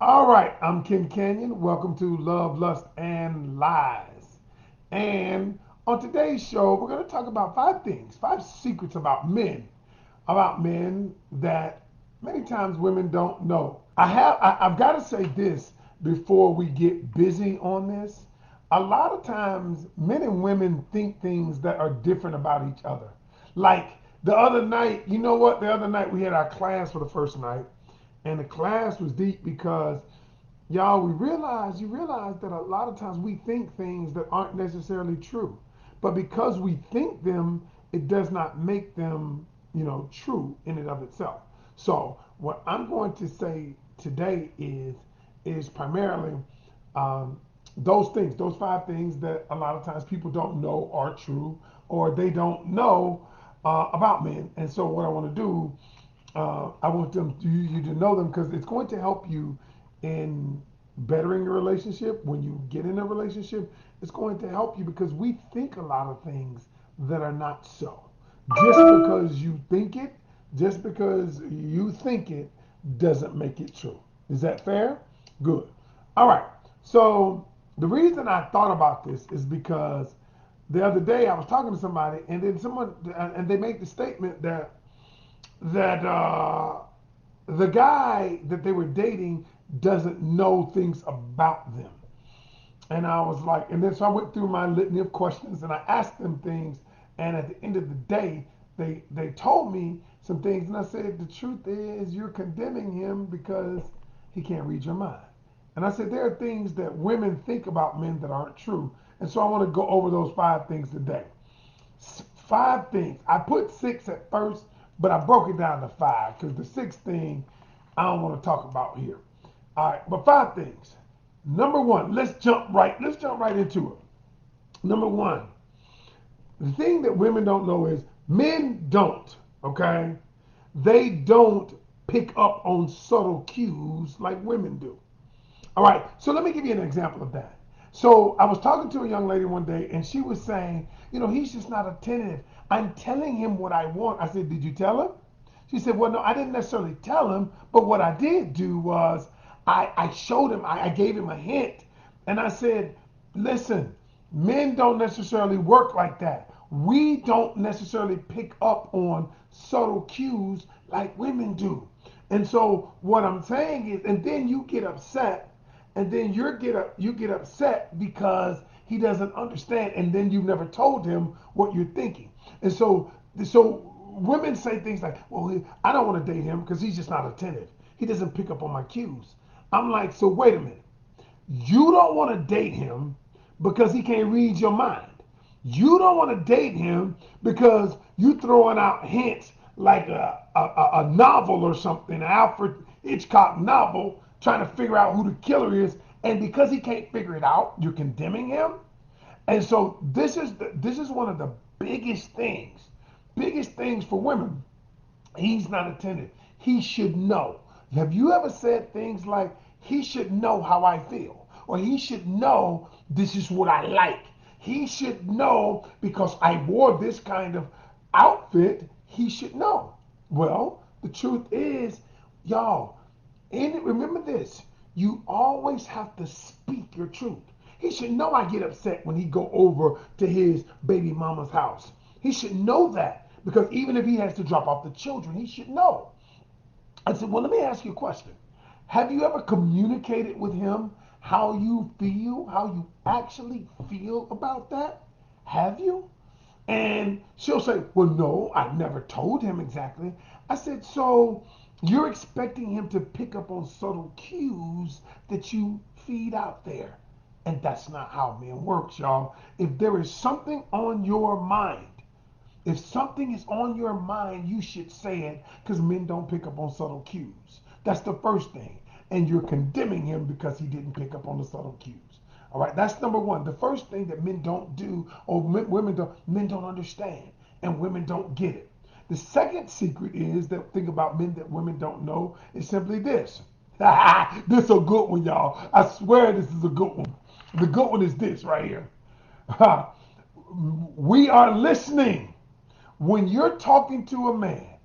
All right, I'm Ken Canion. Welcome to Love, Lust, and Lies. And on today's show, we're going to talk about five things, five secrets about men that many times women don't know. I've got to say this before we get busy on this. A lot of times, men and women think things that are different about each other. Like the other night, you know what? The other night we had our class for the first night, and the class was deep because y'all, you realize that a lot of times we think things that aren't necessarily true. But because we think them, it does not make them, true in and of itself. So what I'm going to say today is primarily um, those things, those five things that a lot of times people don't know are true or they don't know about men. And so what I want to do, I want you to know them because it's going to help you in bettering your relationship. When you get in a relationship, it's going to help you because we think a lot of things that are not so. Just because you think it, just because you think it, doesn't make it true. Is that fair? Good. All right. So the reason I thought about this is because the other day I was talking to somebody, and then and they make the statement that the guy that they were dating doesn't know things about them. And I was like, and then so I went through my litany of questions and I asked them things. And at the end of the day, they told me some things. And I said, the truth is, you're condemning him because he can't read your mind. And I said, there are things that women think about men that aren't true. And so I want to go over those five things today. Five things. I put six at first, but I broke it down to five because the sixth thing I don't want to talk about here. All right, but five things. Number one, let's jump right into it. Number one, the thing that women don't know is men don't, okay? They don't pick up on subtle cues like women do. All right, so let me give you an example of that. So I was talking to a young lady one day, and she was saying, he's just not attentive. I'm telling him what I want. I said, did you tell him? She said, well, no, I didn't necessarily tell him, but what I did do was I showed him, I gave him a hint, and I said, listen, men don't necessarily work like that. We don't necessarily pick up on subtle cues like women do. And so what I'm saying is, and then you get upset, and then you get upset because he doesn't understand, and then you've never told him what you're thinking. And so women say things like, well, I don't want to date him because he's just not attentive. He doesn't pick up on my cues. I'm like, so wait a minute. You don't want to date him because he can't read your mind. You don't want to date him because you throwing out hints like a novel or something, an Alfred Hitchcock novel, trying to figure out who the killer is. And because he can't figure it out, you're condemning him. And so this is one of the biggest things for women. He's not attentive. He should know. Have you ever said things like, he should know how I feel? Or he should know this is what I like. He should know because I wore this kind of outfit. He should know. Well, the truth is, y'all, and remember this, you always have to speak your truth. He should know I get upset when he go over to his baby mama's house. He should know that because even if he has to drop off the children, he should know. I said, well, let me ask you a question. Have you ever communicated with him how you actually feel about that? Have you? And she'll say, well, no, I never told him exactly. I said, so you're expecting him to pick up on subtle cues that you feed out there. And that's not how men works, y'all. If there is something on your mind, if something is on your mind, you should say it because men don't pick up on subtle cues. That's the first thing. And you're condemning him because he didn't pick up on the subtle cues. All right, that's number one. The first thing that men don't do, or men don't understand, and women don't get it. The second secret is that thing about men that women don't know is simply this. This is a good one, y'all. I swear this is a good one. The good one is this right here. We are listening. When you're talking to a man,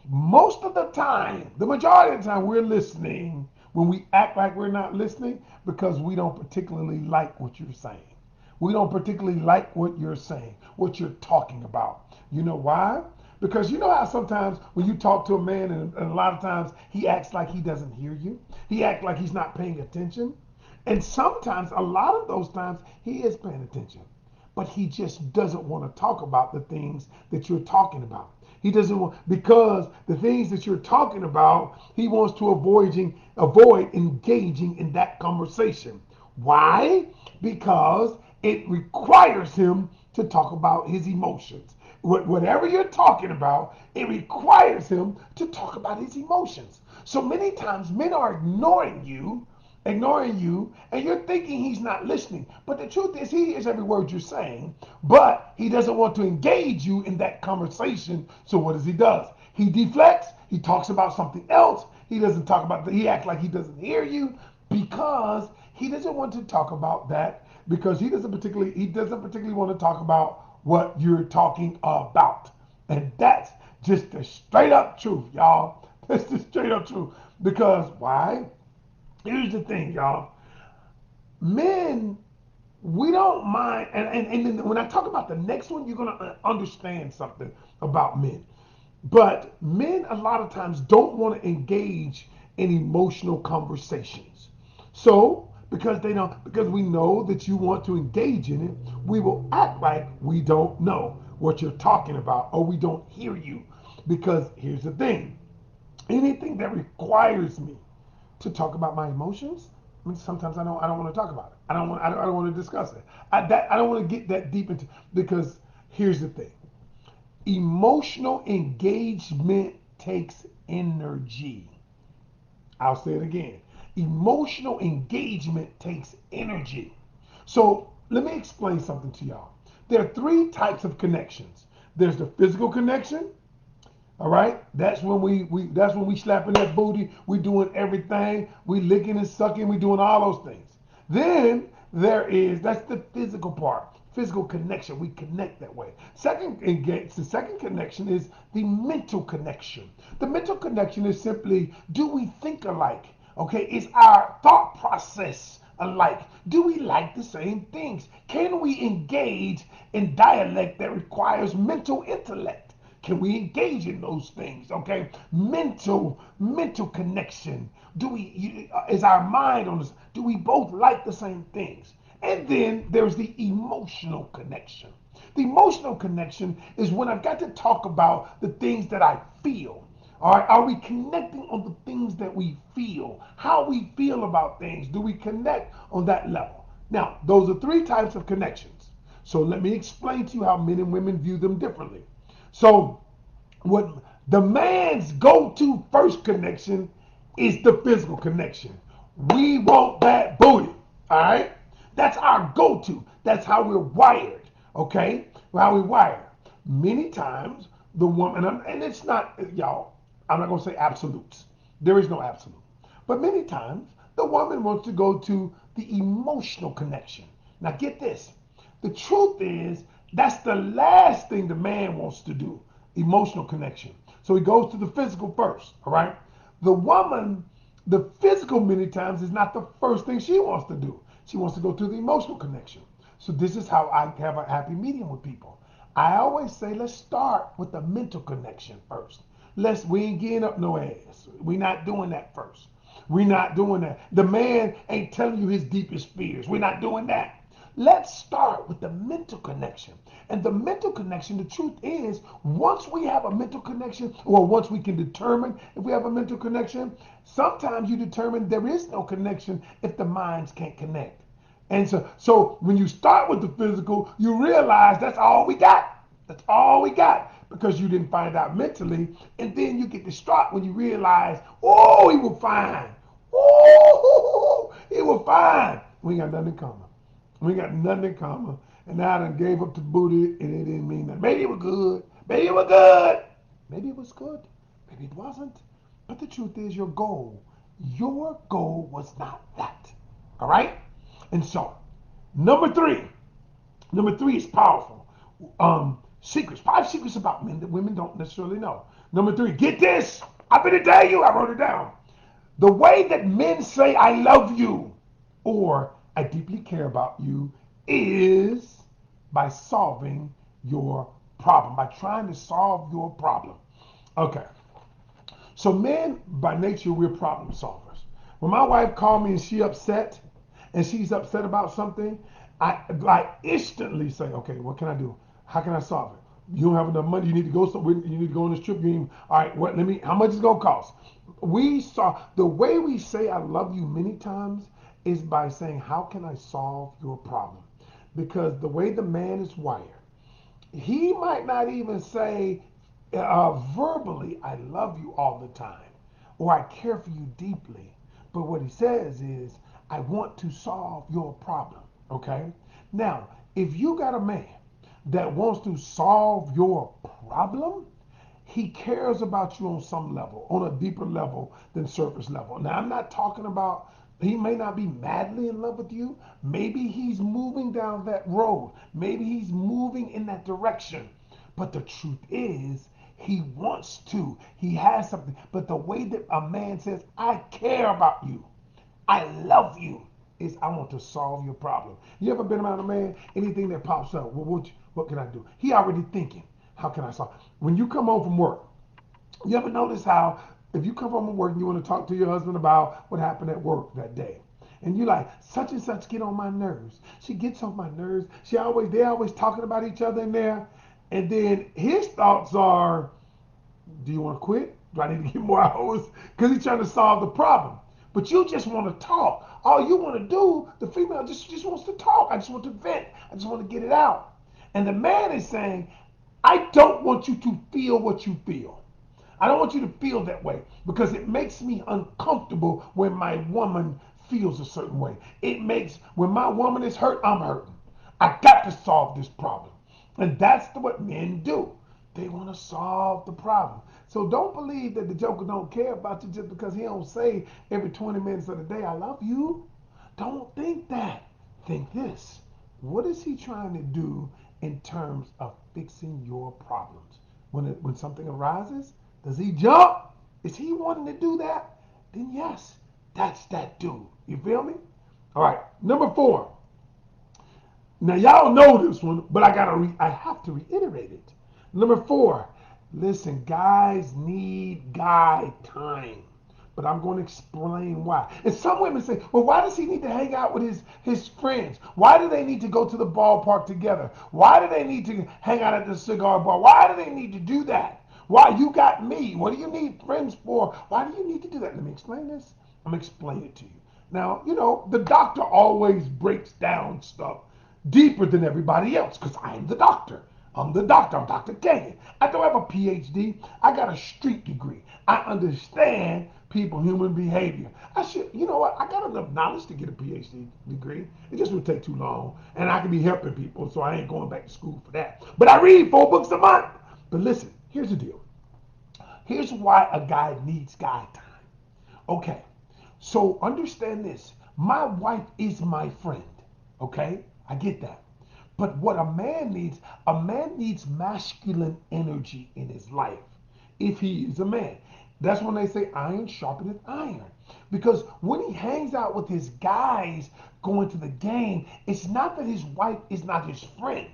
most of the time, the majority of the time, we're listening when we act like we're not listening because we don't particularly like what you're saying. We don't particularly like what you're saying, what you're talking about. You know why? Because you know how sometimes when you talk to a man and a lot of times he acts like he doesn't hear you. He acts like he's not paying attention. And sometimes, a lot of those times, he is paying attention. But he just doesn't want to talk about the things that you're talking about. He doesn't want, because the things that you're talking about, he wants to avoid engaging in that conversation. Why? Because it requires him to talk about his emotions. Whatever you're talking about, it requires him to talk about his emotions. So many times men are ignoring you, and you're thinking he's not listening. But the truth is, he hears every word you're saying, but he doesn't want to engage you in that conversation. So what does he do? He deflects. He talks about something else. He doesn't talk about. He acts like he doesn't hear you because he doesn't want to talk about that because he doesn't particularly want to talk about what you're talking about, and that's just the straight up truth, y'all. That's the straight up truth. Because why? Here's the thing, y'all. Men, we don't mind, and then when I talk about the next one, you're gonna understand something about men. But men, a lot of times, don't want to engage in emotional conversations. So, because we know that you want to engage in it, we will act like we don't know what you're talking about or we don't hear you. Because here's the thing, anything that requires me to talk about my emotions, I mean, sometimes I don't want to talk about it. I don't want to discuss it. I don't want to get that deep into, because here's the thing. Emotional engagement takes energy. I'll say it again. Emotional engagement takes energy. So let me explain something to y'all. There are three types of connections. There's the physical connection. All right, that's when we slapping that booty. We doing everything. We licking and sucking. We doing all those things. Then that's the physical part, physical connection. We connect that way. The second connection is the mental connection. The mental connection is simply, do we think alike? Okay, is our thought process alike? Do we like the same things? Can we engage in dialect that requires mental intellect? Can we engage in those things? Okay, mental connection. Is our mind on this? Do we both like the same things? And then there's the emotional connection. The emotional connection is when I've got to talk about the things that I feel. All right, are we connecting on the things that we feel? How we feel about things? Do we connect on that level? Now, those are three types of connections. So let me explain to you how men and women view them differently. So, what the man's go-to first connection is the physical connection. We want that booty. All right? That's our go-to. That's how we're wired. Okay? How we wire. Many times, the woman, and it's not, y'all, I'm not going to say absolutes. There is no absolute. But many times, the woman wants to go to the emotional connection. Now, get this. The truth is, that's the last thing the man wants to do, emotional connection. So he goes to the physical first, all right? The woman, the physical many times is not the first thing she wants to do. She wants to go to the emotional connection. So this is how I have a happy medium with people. I always say, let's start with the mental connection first. We ain't getting up no ass. We're not doing that first. We're not doing that. The man ain't telling you his deepest fears. We're not doing that. Let's start with the mental connection. And the mental connection, the truth is, once we have a mental connection, or once we can determine if we have a mental connection, sometimes you determine there is no connection if the minds can't connect. And so when you start with the physical, you realize that's all we got. That's all we got. Because you didn't find out mentally. And then you get distraught when you realize, oh, he was fine. Oh, he was fine. We ain't got nothing in common. We ain't got nothing in common. And now I done gave up the booty and it didn't mean that. Maybe it was good. Maybe it was good. Maybe it was good. Maybe it wasn't. But the truth is your goal was not that. All right? And so, number three is powerful. Secrets, 5 secrets about men that women don't necessarily know. Number 3, get this. I'm going to tell you, I wrote it down. The way that men say I love you or I deeply care about you is by solving your problem, by trying to solve your problem. Okay. So men, by nature, we're problem solvers. When my wife called me and she's upset about something, I like instantly say, okay, what can I do? How can I solve it? You don't have enough money. You need to go somewhere. You need to go on this trip. All right. What? Let me. How much is it gonna cost? We saw the way we say I love you many times is by saying, how can I solve your problem? Because the way the man is wired, he might not even say verbally, I love you all the time, or I care for you deeply. But what he says is, I want to solve your problem. Okay? Now, if you got a man that wants to solve your problem, he cares about you on some level, on a deeper level than surface level. Now, I'm not talking about he may not be madly in love with you. Maybe he's moving down that road. Maybe he's moving in that direction. But the truth is, he wants to. He has something. But the way that a man says, I care about you, I love you, is I want to solve your problem. You ever been around a man, anything that pops up, what can I do? He already thinking, how can I solve? When you come home from work, you ever notice how if you come home from work and you want to talk to your husband about what happened at work that day, and you like such and such get on my nerves. She gets on my nerves. They always talking about each other in there, and then his thoughts are, do you want to quit? Do I need to get more hours? Because he's trying to solve the problem. But you just want to talk. All you want to do, the female just wants to talk. I just want to vent. I just want to get it out. And the man is saying, I don't want you to feel what you feel. I don't want you to feel that way because it makes me uncomfortable when my woman feels a certain way. When my woman is hurt, I'm hurting. I got to solve this problem. And that's what men do. They want to solve the problem. So don't believe that the joker don't care about you just because he don't say every 20 minutes of the day, I love you. Don't think that. Think this. What is he trying to do in terms of fixing your problems? When something arises, does he jump? Is he wanting to do that? Then yes, that's that dude. You feel me? All right. Number 4. Now y'all know this one, but I have to reiterate it. Number 4. Listen, guys need guy time. But I'm going to explain why. And some women say, well, why does he need to hang out with his friends? Why do they need to go to the ballpark together? Why do they need to hang out at the cigar bar? Why do they need to do that? Why you got me? What do you need friends for? Why do you need to do that? Let me explain this. I'm going to explain it to you. Now, the doctor always breaks down stuff deeper than everybody else because I'm the doctor. I'm the doctor. I'm Dr. Canion. I don't have a PhD. I got a street degree. I understand people, human behavior. You know what? I got enough knowledge to get a PhD degree. It just would take too long. And I can be helping people, so I ain't going back to school for that. But I read 4 books a month. But listen, here's the deal. Here's why a guy needs guy time. Okay, so understand this. My wife is my friend. Okay, I get that. But what a man needs masculine energy in his life if he is a man. That's when they say iron sharpeneth iron. Because when he hangs out with his guys going to the game, it's not that his wife is not his friend.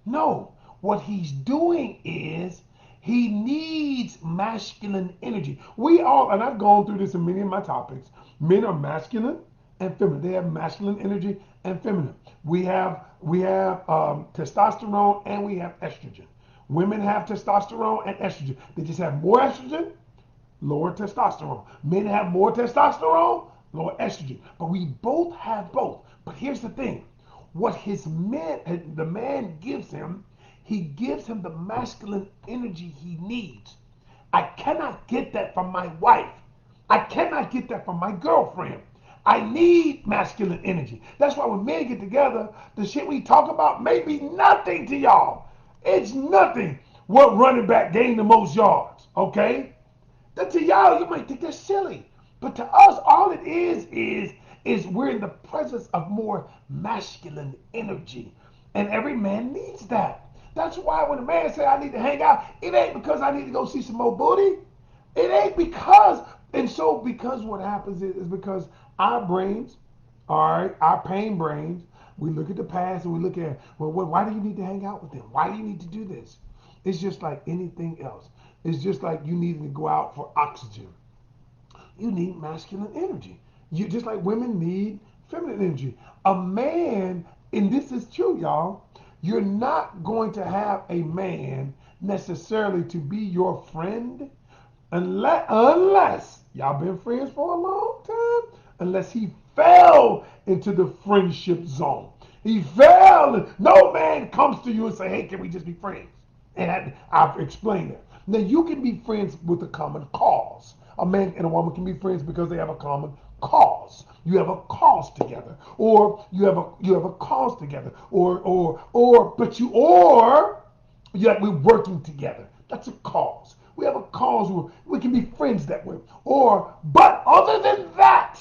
No, what he's doing is he needs masculine energy. We all, and I've gone through this in many of my topics, men are masculine and feminine. They have masculine energy and feminine. We have testosterone and we have estrogen. Women have testosterone and estrogen. They just have more estrogen, lower testosterone. Men have more testosterone, lower estrogen. But we both have both. But here's the thing. The man gives him, he gives him the masculine energy he needs. I cannot get that from my wife. I cannot get that from my girlfriend. I need masculine energy. That's why when men get together, the shit we talk about may be nothing to y'all. It's nothing. What running back gained the most yards? Okay? That to y'all, you might think that's silly. But to us, all it is we're in the presence of more masculine energy. And every man needs that. That's why when a man say I need to hang out, it ain't because I need to go see some more booty. It ain't because And so, because what happens is because our brains, all right, our pain brains, we look at the past and we look at, well, why do you need to hang out with them? Why do you need to do this? It's just like anything else. It's just like you need to go out for oxygen. You need masculine energy. You just like women need feminine energy. A man, and this is true, y'all, you're not going to have a man necessarily to be your friend unless y'all been friends for a long time, unless he fell into the friendship zone. He fell. No man comes to you and say, "Hey, can we just be friends?" And I've explained it. Now you can be friends with a common cause. A man and a woman can be friends because they have a common cause. You have a cause together, or you have a cause together, or yeah, we're working together. That's a cause. We have a cause where we can be friends that way. But other than that,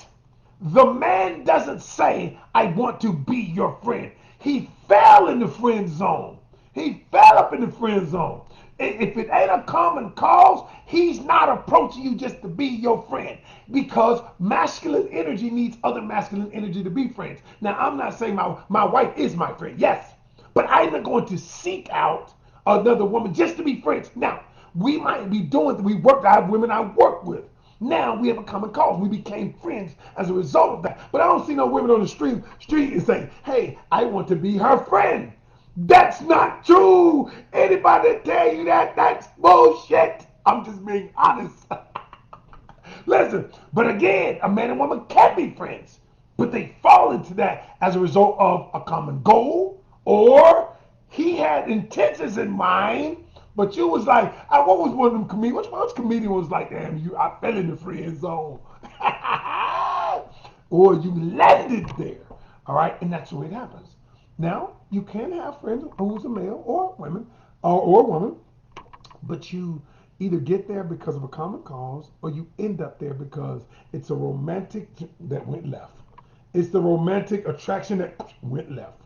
the man doesn't say, I want to be your friend. He fell in the friend zone. He fell up in the friend zone. If it ain't a common cause, he's not approaching you just to be your friend because masculine energy needs other masculine energy to be friends. Now, I'm not saying my wife is my friend, yes, but I'm not going to seek out another woman just to be friends. Now, we might be doing, I have women I work with. Now we have a common cause. We became friends as a result of that. But I don't see no women on the street and say, hey, I want to be her friend. That's not true. Anybody that tell you that, that's bullshit. I'm just being honest. Listen, but again, a man and woman can be friends, but they fall into that as a result of a common goal, or he had intentions in mind, but you was like, what was one of them comedians? Which comedian was like, damn, I fell in the friend zone, or you landed there, all right, and that's the way it happens. Now you can have friends who's a male or women or a woman, but you either get there because of a common cause or you end up there because it's a romantic that went left. It's the romantic attraction that went left.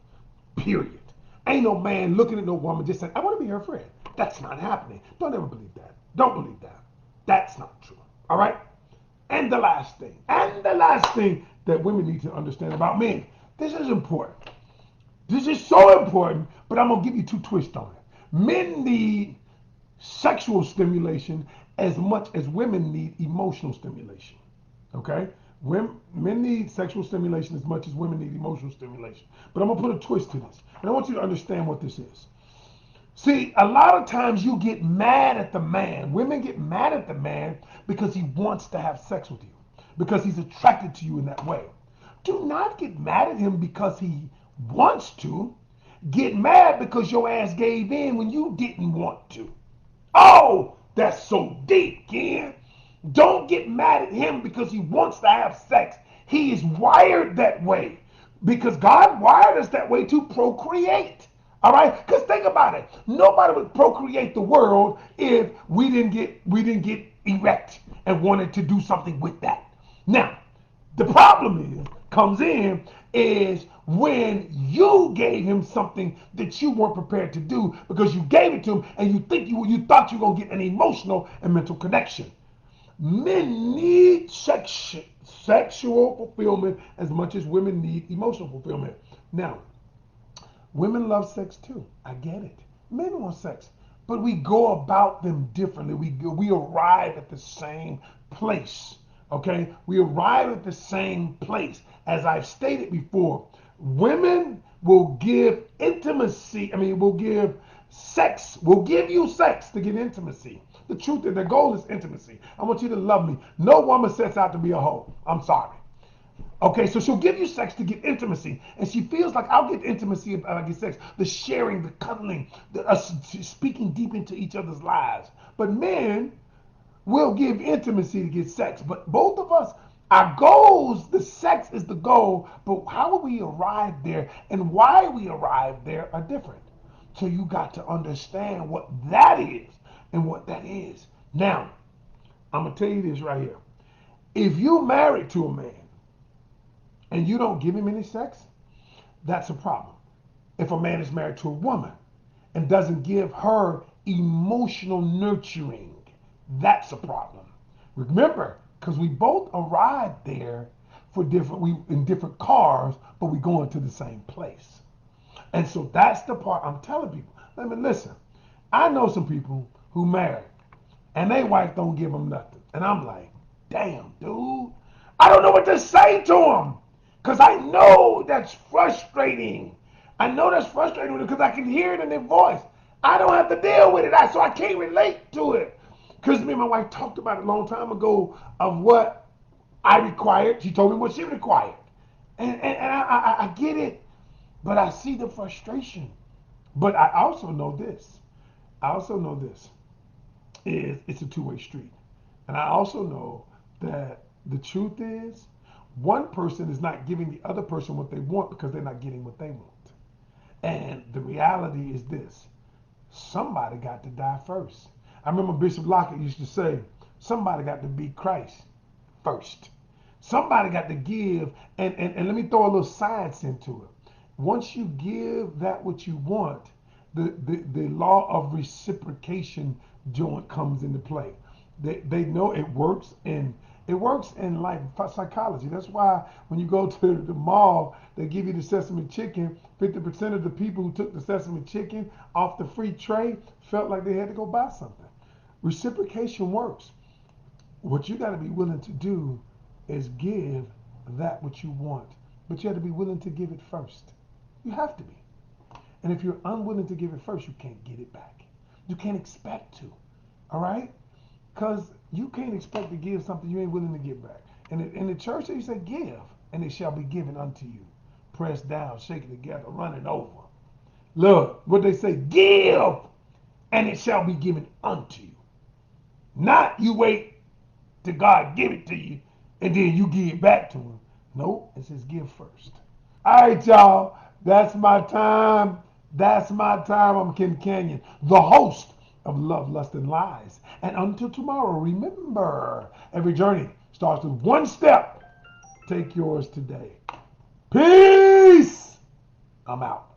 Period. Ain't no man looking at no woman just saying, I want to be her friend. That's not happening. Don't ever believe that. Don't believe that. That's not true. All right? And the last thing that women need to understand about men. This is important. This is so important, but I'm going to give you two twists on it. Men need sexual stimulation as much as women need emotional stimulation. Okay? Men need sexual stimulation as much as women need emotional stimulation. But I'm going to put a twist to this. And I want you to understand what this is. See, a lot of times you get mad at the man. Women get mad at the man because he wants to have sex with you, because he's attracted to you in that way. Do not get mad at him because he wants to. Get mad because your ass gave in when you didn't want to. Oh, that's so deep, Ken. Don't get mad at him because he wants to have sex. He is wired that way because God wired us that way to procreate. All right? Because think about it. Nobody would procreate the world if we didn't get erect and wanted to do something with that. Now, the problem comes in is when you gave him something that you weren't prepared to do because you gave it to him and you thought you were gonna get an emotional and mental connection. Men need sexual fulfillment as much as women need emotional fulfillment. Now, women love sex too. I get it. Men want sex, but we go about them differently. We arrive at the same place. Okay, we arrive at the same place. As I've stated before, women will give intimacy. I mean, will give sex. Will give you sex to get intimacy. The truth is, the goal is intimacy. I want you to love me. No woman sets out to be a hoe. I'm sorry. Okay, so she'll give you sex to get intimacy, and she feels like I'll get intimacy if I get sex. The sharing, the cuddling, the us speaking deep into each other's lives. But men will give intimacy to get sex. But both of us, our goals, the sex is the goal, but how we arrive there and why we arrive there are different. So you got to understand what that is and what that is. Now, I'm gonna tell you this right here. If you married to a man and you don't give him any sex, that's a problem. If a man is married to a woman and doesn't give her emotional nurturing, that's a problem. Remember, because we both arrived there we in different cars, but we going to the same place. And so that's the part I'm telling people. Let me listen. I know some people who married and their wife don't give them nothing. And I'm like, damn, dude. I don't know what to say to them. Because I know that's frustrating. I know that's frustrating because I can hear it in their voice. I don't have to deal with it, so I can't relate to it. Because me and my wife talked about it a long time ago of what I required. She told me what she required. And I get it, but I see the frustration. But I also know this. I also know this is it's a two-way street. And I also know that the truth is one person is not giving the other person what they want because they're not getting what they want. And the reality is this. Somebody got to die first. I remember Bishop Lockett used to say, somebody got to be Christ first. Somebody got to give, and let me throw a little science into it. Once you give that what you want, the law of reciprocation joint comes into play. They know it works in like psychology. That's why when you go to the mall, they give you the sesame chicken. 50% of the people who took the sesame chicken off the free tray felt like they had to go buy something. Reciprocation works. What you got to be willing to do is give that what you want, but you have to be willing to give it first. You have to be. And if you're unwilling to give it first, you can't get it back. You can't expect to. All right? Because you can't expect to give something you ain't willing to give back. And in the church, they say, give, and it shall be given unto you. Pressed down, shaken together, running over. Look, what they say, give, and it shall be given unto you. Not you wait till God give it to you, and then you give it back to him. No, it says give first. All right, y'all. That's my time. That's my time. I'm Ken Canion, the host of Love, Lust, and Lies. And until tomorrow, remember, every journey starts with one step. Take yours today. Peace. I'm out.